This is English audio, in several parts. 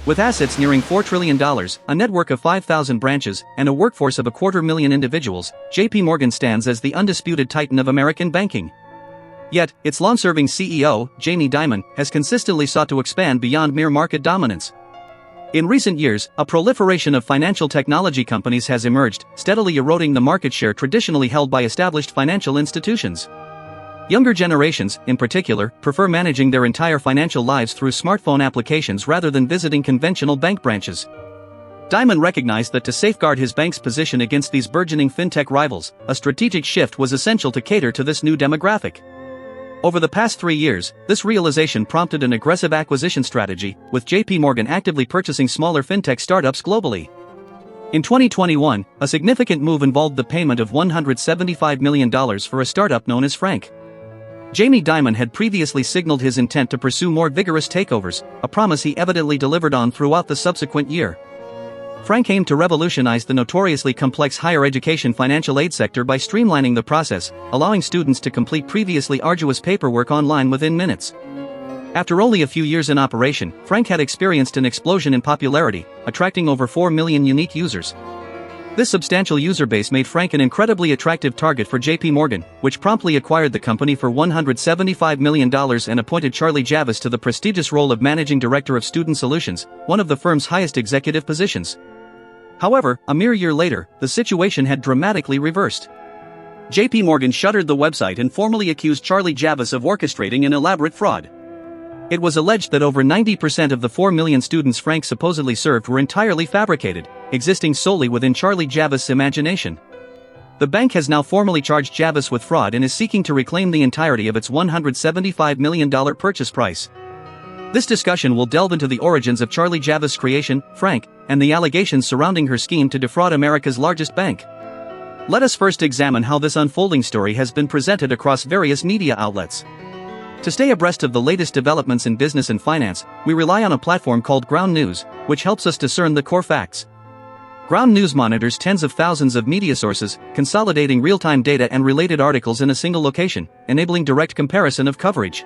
With assets nearing $4 trillion, a network of 5,000 branches, and a workforce of 250,000 individuals, JPMorgan stands as the undisputed titan of American banking. Yet, its long-serving CEO, Jamie Dimon, has consistently sought to expand beyond mere market dominance. In recent years, a proliferation of financial technology companies has emerged, steadily eroding the market share traditionally held by established financial institutions. Younger generations, in particular, prefer managing their entire financial lives through smartphone applications rather than visiting conventional bank branches. Dimon recognized that to safeguard his bank's position against these burgeoning fintech rivals, a strategic shift was essential to cater to this new demographic. Over the past 3 years, this realization prompted an aggressive acquisition strategy, with JPMorgan actively purchasing smaller fintech startups globally. In 2021, a significant move involved the payment of $175 million for a startup known as Frank. Jamie Dimon had previously signaled his intent to pursue more vigorous takeovers, a promise he evidently delivered on throughout the subsequent year. Frank aimed to revolutionize the notoriously complex higher education financial aid sector by streamlining the process, allowing students to complete previously arduous paperwork online within minutes. After only a few years in operation, Frank had experienced an explosion in popularity, attracting over 4 million unique users. This substantial user base made Frank an incredibly attractive target for JPMorgan, which promptly acquired the company for $175 million and appointed Charlie Javice to the prestigious role of Managing Director of Student Solutions, one of the firm's highest executive positions. However, a mere year later, the situation had dramatically reversed. JPMorgan shuttered the website and formally accused Charlie Javice of orchestrating an elaborate fraud. It was alleged that over 90% of the 4 million students Frank supposedly served were entirely fabricated, existing solely within Charlie Javice's imagination. The bank has now formally charged Javice with fraud and is seeking to reclaim the entirety of its $175 million purchase price. This discussion will delve into the origins of Charlie Javice's creation, Frank, and the allegations surrounding her scheme to defraud America's largest bank. Let us first examine how this unfolding story has been presented across various media outlets. To stay abreast of the latest developments in business and finance, we rely on a platform called Ground News, which helps us discern the core facts. Ground News monitors tens of thousands of media sources, consolidating real-time data and related articles in a single location, enabling direct comparison of coverage.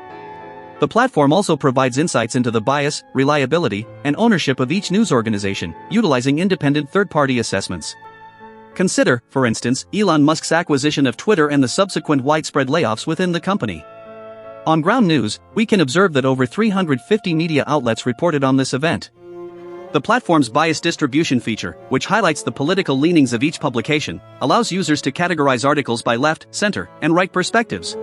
The platform also provides insights into the bias, reliability, and ownership of each news organization, utilizing independent third-party assessments. Consider, for instance, Elon Musk's acquisition of Twitter and the subsequent widespread layoffs within the company. On Ground News, we can observe that over 350 media outlets reported on this event. The platform's bias distribution feature, which highlights the political leanings of each publication, allows users to categorize articles by left, center, and right perspectives.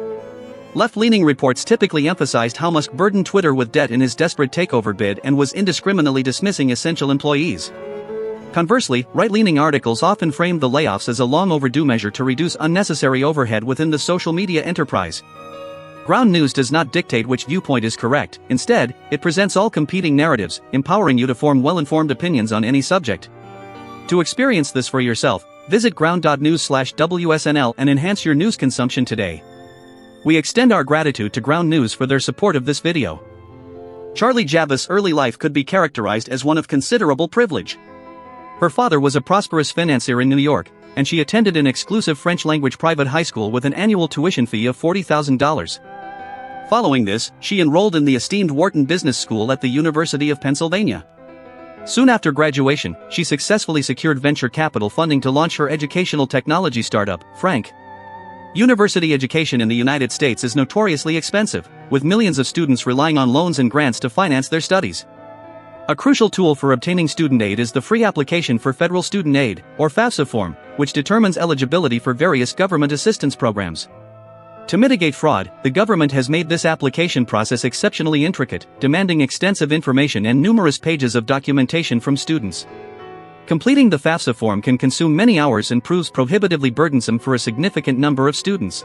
Left-leaning reports typically emphasized how Musk burdened Twitter with debt in his desperate takeover bid and was indiscriminately dismissing essential employees. Conversely, right-leaning articles often framed the layoffs as a long-overdue measure to reduce unnecessary overhead within the social media enterprise. Ground News does not dictate which viewpoint is correct. Instead, it presents all competing narratives, empowering you to form well-informed opinions on any subject. To experience this for yourself, visit ground.news/WSNL and enhance your news consumption today. We extend our gratitude to Ground News for their support of this video. Charlie Javice's early life could be characterized as one of considerable privilege. Her father was a prosperous financier in New York, and she attended an exclusive French-language private high school with an annual tuition fee of $40,000. Following this, she enrolled in the esteemed Wharton Business School at the University of Pennsylvania. Soon after graduation, she successfully secured venture capital funding to launch her educational technology startup, Frank. University education in the United States is notoriously expensive, with millions of students relying on loans and grants to finance their studies. A crucial tool for obtaining student aid is the free application for Federal Student Aid, or FAFSA form, which determines eligibility for various government assistance programs. To mitigate fraud, the government has made this application process exceptionally intricate, demanding extensive information and numerous pages of documentation from students. Completing the FAFSA form can consume many hours and proves prohibitively burdensome for a significant number of students.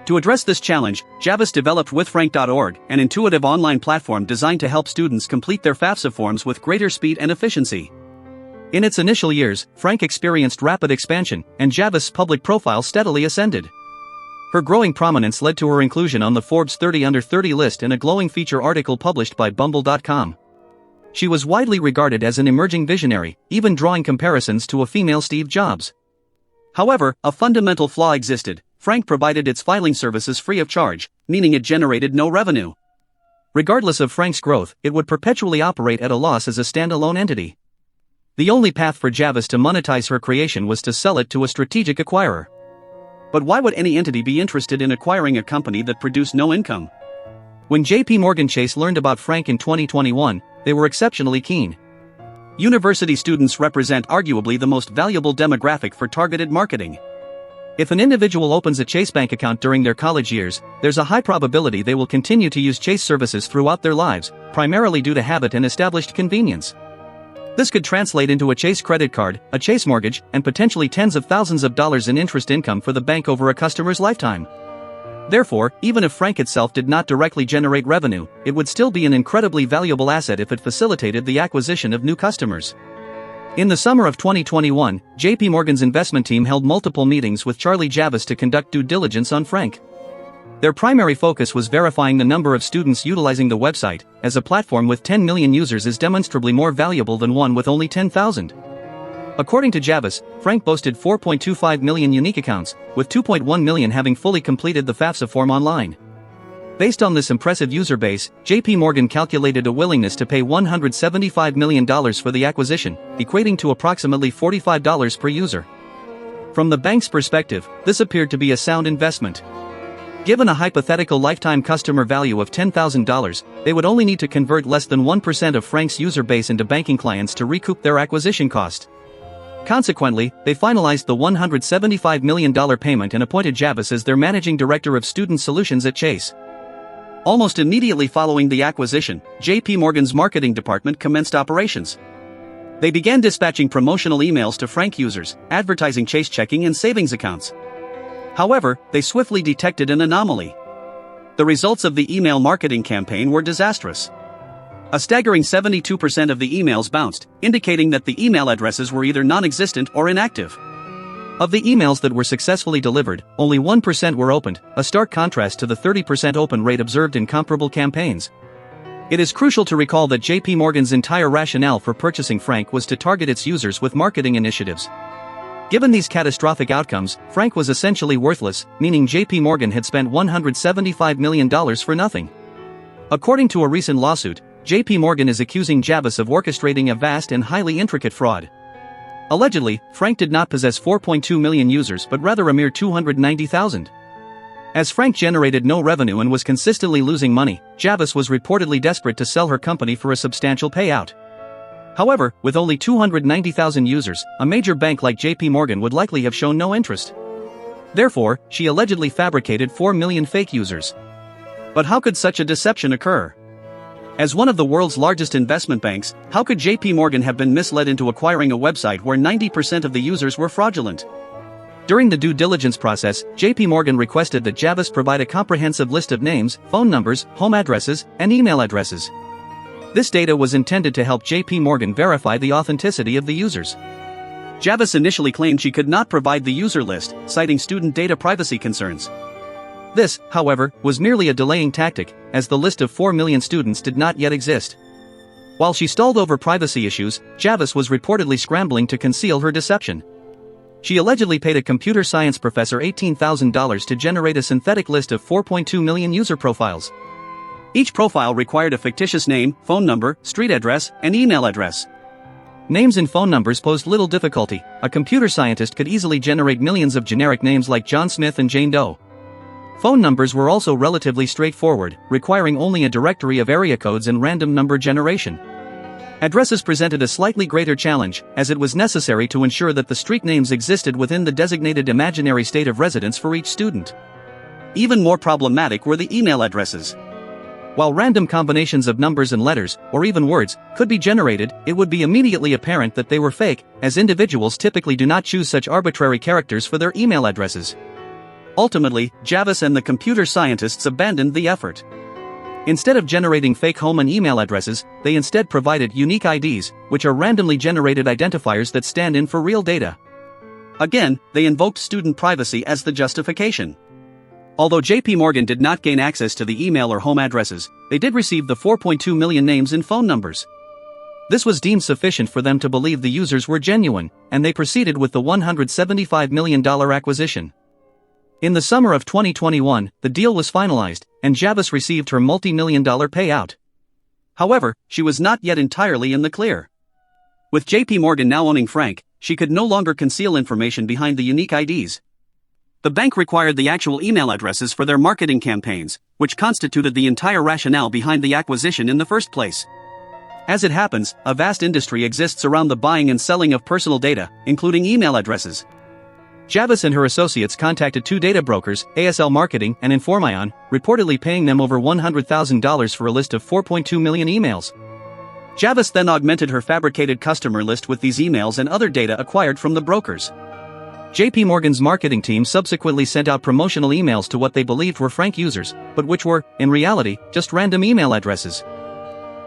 To address this challenge, Javice developed withfrank.org, an intuitive online platform designed to help students complete their FAFSA forms with greater speed and efficiency. In its initial years, Frank experienced rapid expansion, and Javice's public profile steadily ascended. Her growing prominence led to her inclusion on the Forbes 30 Under 30 list in a glowing feature article published by Bumble.com. She was widely regarded as an emerging visionary, even drawing comparisons to a female Steve Jobs. However, a fundamental flaw existed. Frank provided its filing services free of charge, meaning it generated no revenue. Regardless of Frank's growth, it would perpetually operate at a loss as a standalone entity. The only path for Javice to monetize her creation was to sell it to a strategic acquirer. But why would any entity be interested in acquiring a company that produced no income? When JPMorgan Chase learned about Frank in 2021, they were exceptionally keen. University students represent arguably the most valuable demographic for targeted marketing. If an individual opens a Chase bank account during their college years, there's a high probability they will continue to use Chase services throughout their lives, primarily due to habit and established convenience. This could translate into a Chase credit card, a Chase mortgage, and potentially tens of thousands of dollars in interest income for the bank over a customer's lifetime. Therefore, even if Frank itself did not directly generate revenue, it would still be an incredibly valuable asset if it facilitated the acquisition of new customers. In the summer of 2021, JPMorgan's investment team held multiple meetings with Charlie Javice to conduct due diligence on Frank. Their primary focus was verifying the number of students utilizing the website, as a platform with 10 million users is demonstrably more valuable than one with only 10,000. According to Javice, Frank boasted 4.25 million unique accounts, with 2.1 million having fully completed the FAFSA form online. Based on this impressive user base, JPMorgan calculated a willingness to pay $175 million for the acquisition, equating to approximately $45 per user. From the bank's perspective, this appeared to be a sound investment. Given a hypothetical lifetime customer value of $10,000, they would only need to convert less than 1% of Frank's user base into banking clients to recoup their acquisition cost. Consequently, they finalized the $175 million payment and appointed Javice as their managing director of student solutions at Chase. Almost immediately following the acquisition, JPMorgan's marketing department commenced operations. They began dispatching promotional emails to Frank users, advertising Chase checking and savings accounts. However, they swiftly detected an anomaly. The results of the email marketing campaign were disastrous. A staggering 72% of the emails bounced, indicating that the email addresses were either non-existent or inactive. Of the emails that were successfully delivered, only 1% were opened, a stark contrast to the 30% open rate observed in comparable campaigns. It is crucial to recall that JPMorgan's entire rationale for purchasing Frank was to target its users with marketing initiatives. Given these catastrophic outcomes, Frank was essentially worthless, meaning JPMorgan had spent $175 million for nothing. According to a recent lawsuit, JPMorgan is accusing Javice of orchestrating a vast and highly intricate fraud. Allegedly, Frank did not possess 4.2 million users but rather a mere 290,000. As Frank generated no revenue and was consistently losing money, Javice was reportedly desperate to sell her company for a substantial payout. However, with only 290,000 users, a major bank like JPMorgan would likely have shown no interest. Therefore, she allegedly fabricated 4 million fake users. But how could such a deception occur? As one of the world's largest investment banks, how could JPMorgan have been misled into acquiring a website where 90% of the users were fraudulent? During the due diligence process, JPMorgan requested that Javice provide a comprehensive list of names, phone numbers, home addresses, and email addresses. This data was intended to help JPMorgan verify the authenticity of the users. Javice initially claimed she could not provide the user list, citing student data privacy concerns. This, however, was merely a delaying tactic, as the list of 4 million students did not yet exist. While she stalled over privacy issues, Javice was reportedly scrambling to conceal her deception. She allegedly paid a computer science professor $18,000 to generate a synthetic list of 4.2 million user profiles. Each profile required a fictitious name, phone number, street address, and email address. Names and phone numbers posed little difficulty. A computer scientist could easily generate millions of generic names like John Smith and Jane Doe. Phone numbers were also relatively straightforward, requiring only a directory of area codes and random number generation. Addresses presented a slightly greater challenge, as it was necessary to ensure that the street names existed within the designated imaginary state of residence for each student. Even more problematic were the email addresses. While random combinations of numbers and letters, or even words, could be generated, it would be immediately apparent that they were fake, as individuals typically do not choose such arbitrary characters for their email addresses. Ultimately, Javice and the computer scientists abandoned the effort. Instead of generating fake home and email addresses, they instead provided unique IDs, which are randomly generated identifiers that stand in for real data. Again, they invoked student privacy as the justification. Although JPMorgan did not gain access to the email or home addresses, they did receive the 4.2 million names and phone numbers. This was deemed sufficient for them to believe the users were genuine, and they proceeded with the $175 million acquisition. In the summer of 2021, the deal was finalized, and Javice received her multi-million-dollar payout. However, she was not yet entirely in the clear. With JPMorgan now owning Frank, she could no longer conceal information behind the unique IDs. The bank required the actual email addresses for their marketing campaigns, which constituted the entire rationale behind the acquisition in the first place. As it happens, a vast industry exists around the buying and selling of personal data, including email addresses. Javice and her associates contacted 2 data brokers, ASL Marketing and Informion, reportedly paying them over $100,000 for a list of 4.2 million emails. Javice then augmented her fabricated customer list with these emails and other data acquired from the brokers. JPMorgan's marketing team subsequently sent out promotional emails to what they believed were Frank users, but which were, in reality, just random email addresses.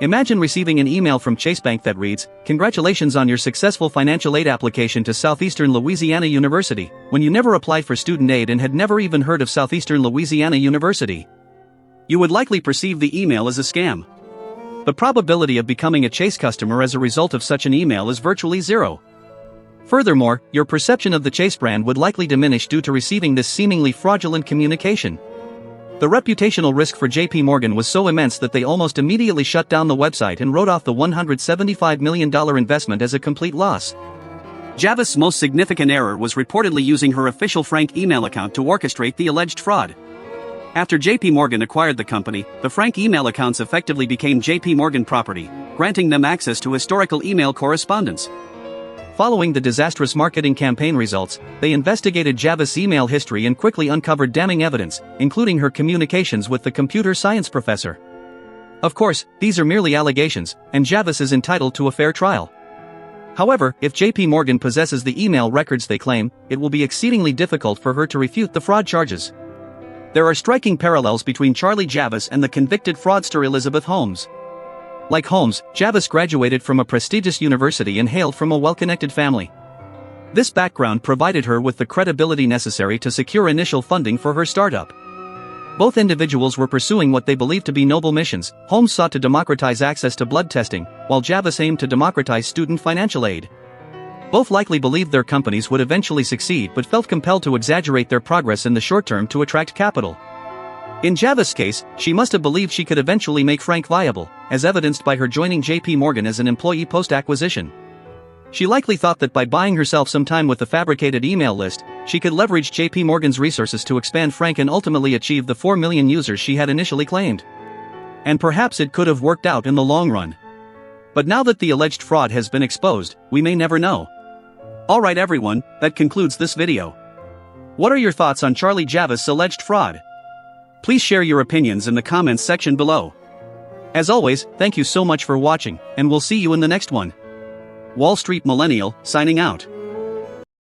Imagine receiving an email from Chase Bank that reads, "Congratulations on your successful financial aid application to Southeastern Louisiana University," when you never applied for student aid and had never even heard of Southeastern Louisiana University. You would likely perceive the email as a scam. The probability of becoming a Chase customer as a result of such an email is virtually zero. Furthermore, your perception of the Chase brand would likely diminish due to receiving this seemingly fraudulent communication. The reputational risk for JPMorgan was so immense that they almost immediately shut down the website and wrote off the $175 million investment as a complete loss. Javice's most significant error was reportedly using her official Frank email account to orchestrate the alleged fraud. After JPMorgan acquired the company, the Frank email accounts effectively became JPMorgan property, granting them access to historical email correspondence. Following the disastrous marketing campaign results, they investigated Javice's email history and quickly uncovered damning evidence, including her communications with the computer science professor. Of course, these are merely allegations, and Javice is entitled to a fair trial. However, if JPMorgan possesses the email records they claim, it will be exceedingly difficult for her to refute the fraud charges. There are striking parallels between Charlie Javice and the convicted fraudster Elizabeth Holmes. Like Holmes, Javice graduated from a prestigious university and hailed from a well-connected family. This background provided her with the credibility necessary to secure initial funding for her startup. Both individuals were pursuing what they believed to be noble missions. Holmes sought to democratize access to blood testing, while Javice aimed to democratize student financial aid. Both likely believed their companies would eventually succeed but felt compelled to exaggerate their progress in the short term to attract capital. In Javice's case, she must have believed she could eventually make Frank viable, as evidenced by her joining JPMorgan as an employee post-acquisition. She likely thought that by buying herself some time with the fabricated email list, she could leverage JPMorgan's resources to expand Frank and ultimately achieve the 4 million users she had initially claimed. And perhaps it could have worked out in the long run. But now that the alleged fraud has been exposed, we may never know. Alright everyone, that concludes this video. What are your thoughts on Charlie Javice's alleged fraud? Please share your opinions in the comments section below. As always, thank you so much for watching, and we'll see you in the next one. Wall Street Millennial, signing out.